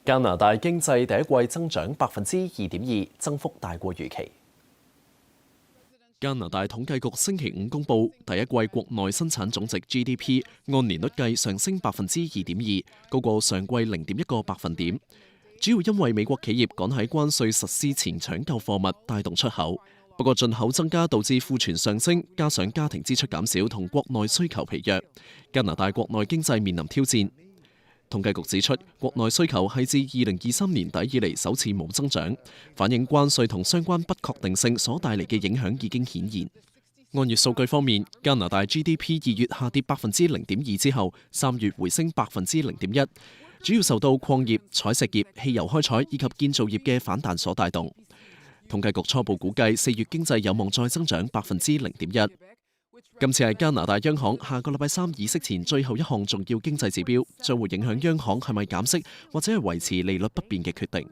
加拿大經濟第一季增長2.2%，增幅大過預期。加拿大統計局星期五公佈，第一季國內生產總值 GDP 按年率計上升2.2%，高過上季0.1個百分點。主要因為美國企業趕喺關稅實施前搶購貨物，帶動出口。不過進口增加導致庫存上升，加上家庭支出減少同國內需求疲弱，加拿大國內經濟面臨挑戰。統計局指出，國內需求係自2023年底以嚟首次冇增長，反映關稅同相關不確定性所帶嚟嘅影響已經顯現。按月數據方面，加拿大 GDP 2月下跌0.2%之後，3月回升0.1%，主要受到礦業、採石業、汽油開採以及建造業嘅反彈所帶動。統計局初步估計4月經濟有望再增長0.1%。今次係加拿大央行下個禮拜三議息前最後一項重要經濟指標，將會影響央行係咪減息或者係維持利率不變嘅決定。